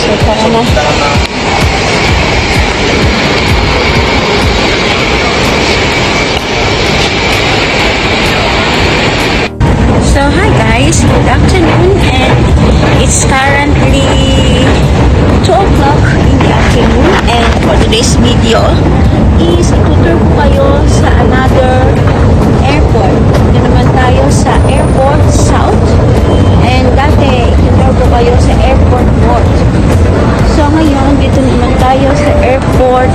So, tara na. So, hi guys. Good afternoon and it's currently 2 o'clock in the afternoon, and for today's video is itutur ko kayo sa another airport. Dito naman tayo sa Airport South, and dati itutur ko kayo sa Airport North. So ngayon dito naman tayo sa Airport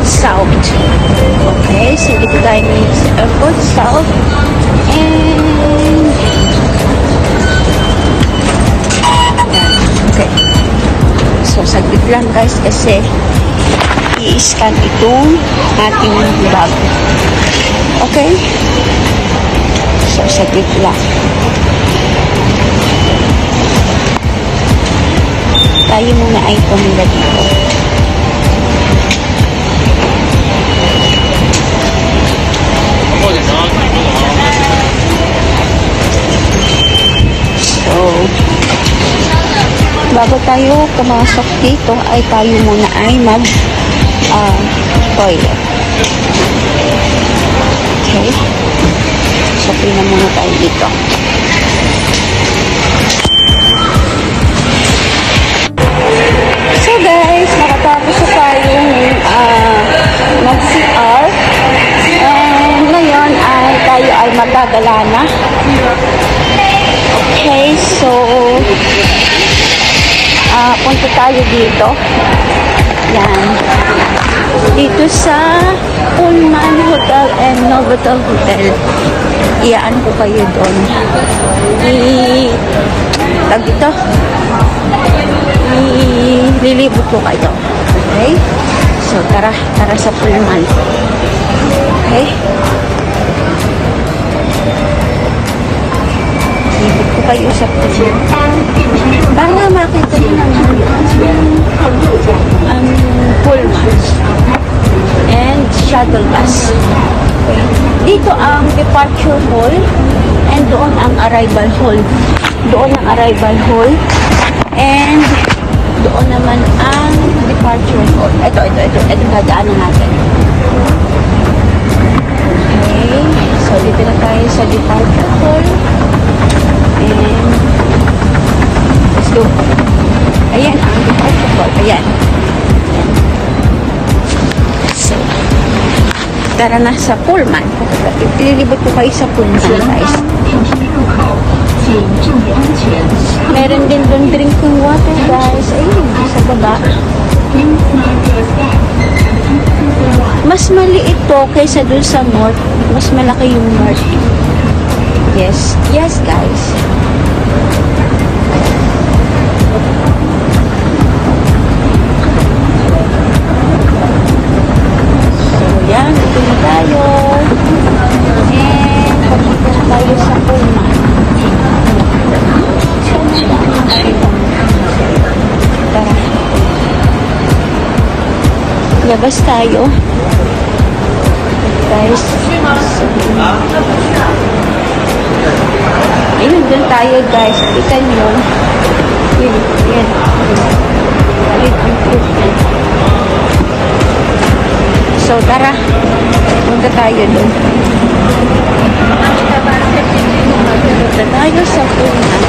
South. Okay, so dito tayo ngayon sa Airport South, and okay. So, saglit lang guys kasi i-scan itong ating bag. Okay? So, saglit lang. Tayo muna ay tumila dito. So, bago tayo pumasok dito ay tayo muna ay toilet. Okay. So, pina muna tayo dito. So guys, nakatapos na tayong mag-CR. And ngayon ay tayo ay magagala na. Okay, so punta tayo dito. Yan. Dito sa Pullman Hotel and Novotel Hotel. Iyaan ko kayo doon. Tag dito. Lilibot ko kayo. Okay? So, tara sa Pullman. Okay? Lilibot ko kayo sa Pullman. Para makita nyo naman ang Pullman and shuttle bus. Okay. Dito ang departure hall and doon ang arrival hall. Doon ang arrival hall and doon naman ang departure hall. Ito dadaanan natin. Okay. So, dito na tayo sa departure hall. And let's go. Ayan ang departure hall. Ayan. So, tara na sa Pullman. Ililibot ko kayo sa Pullman, guys. Meron din doon drinking water, guys. Ayun, sa baba. Mas maliit to kaysa doon sa north. Mas malaki yung north. Yes. Yes, guys. So, yan. Ito na tayo. And, papunta na tayo sa Pullman. Tara. Labas tayo. Guys. Ayun, dun tayo, guys. Kita nyo. Yan. So, tara. Punta tayo dun. Punta tayo sa Pullman.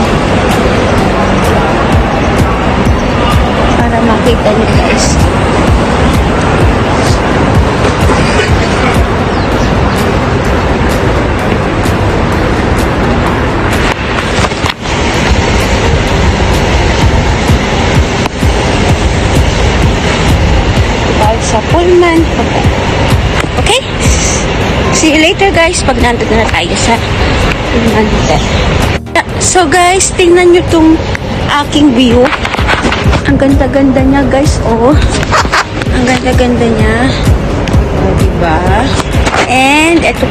Para makita nyo, guys. Sa Pullman. Okay? See you later, guys, pag nandun na tayo sa Pullman Hotel. So, guys, tingnan nyo tong aking view. Ang ganda-ganda niya, guys. Oh. Ang ganda-ganda niya. Oh, diba? And, ito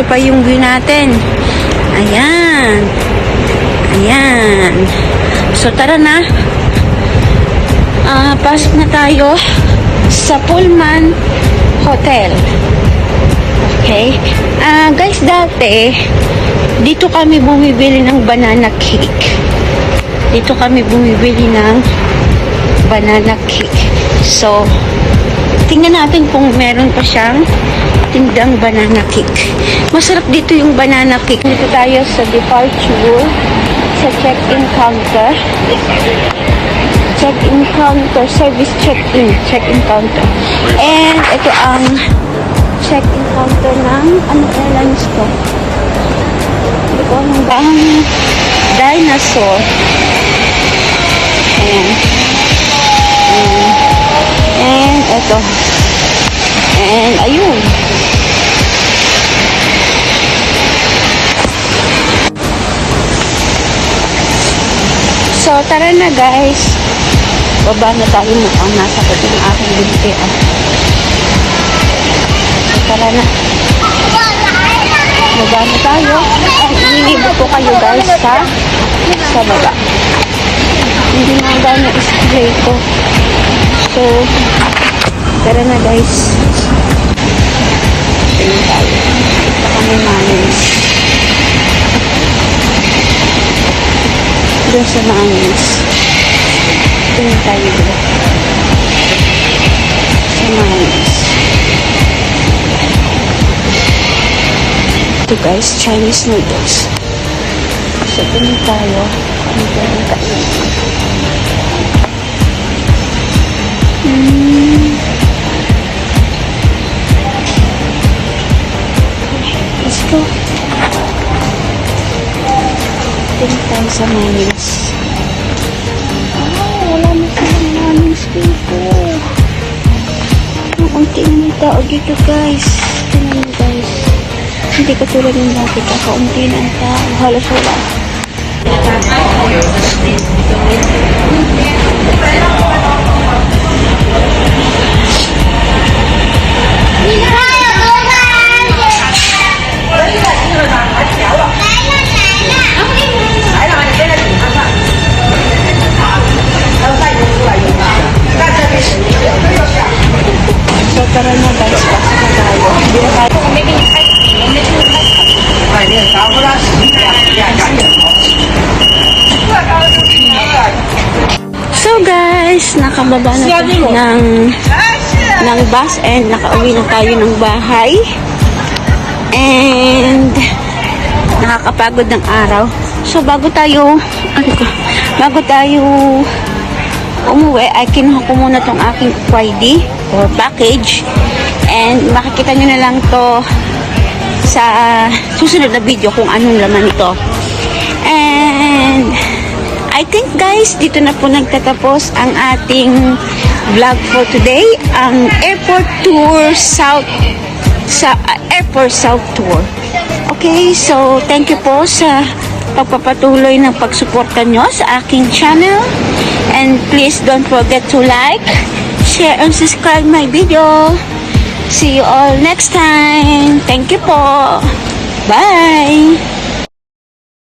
pa yung view natin. Ayan. Ayan. So, tara na. Pasok na tayo sa Pullman Hotel. Okay? Guys, dati, dito kami bumibili ng banana cake. Dito kami bumibili ng banana cake. So, tingnan natin kung meron pa siyang tindang banana cake. Masarap dito yung banana cake. Dito tayo sa departure, sa check-in counter. Check-in counter, service check-in counter. And ito ang check-in counter ng ano airlines to? Hindi ko alam ba ang dinosaur. Ayan. And ito. And ayun. So tara na guys. Baba na tayo, mukhang nasa pati ng aking binti. Tara na. Baba na tayo. Nilibo ko kayo guys sa baba. Hindi na gano'n na-display ko. So, tara na guys. Tingin tayo. Baka may manins. Doon sa manins. Tingin tayo doon. Sa manins. Ito guys, Chinese noodles. So, tingin tayo. Ano pwedeng kainin? Let's go. Tingin tayo sa manins. Wala na silang manins dito. Ang tingin ng tao dito guys. Tingnan mo guys. Hindi katulad ng dati, kakaunti na ang tao. Halos wala. So tara na guys, pasok na tayo. Hindi na tayo. So guys, nakababa na tayo ng bus and nakauwi na tayo ng bahay. And nakakapagod ng araw. So bago tayo umuwi, ay kinuha ko muna tong aking ID or package. And makikita nyo na lang to sa susunod na video kung anong laman ito. And I think guys, dito na po nagtatapos ang ating vlog for today. Ang Airport Tour South Airport South Tour. Okay, so thank you po sa pagpapatuloy ng pagsuporta nyo sa aking channel. And please don't forget to like, share, and subscribe my video. See you all next time. Thank you po. Bye!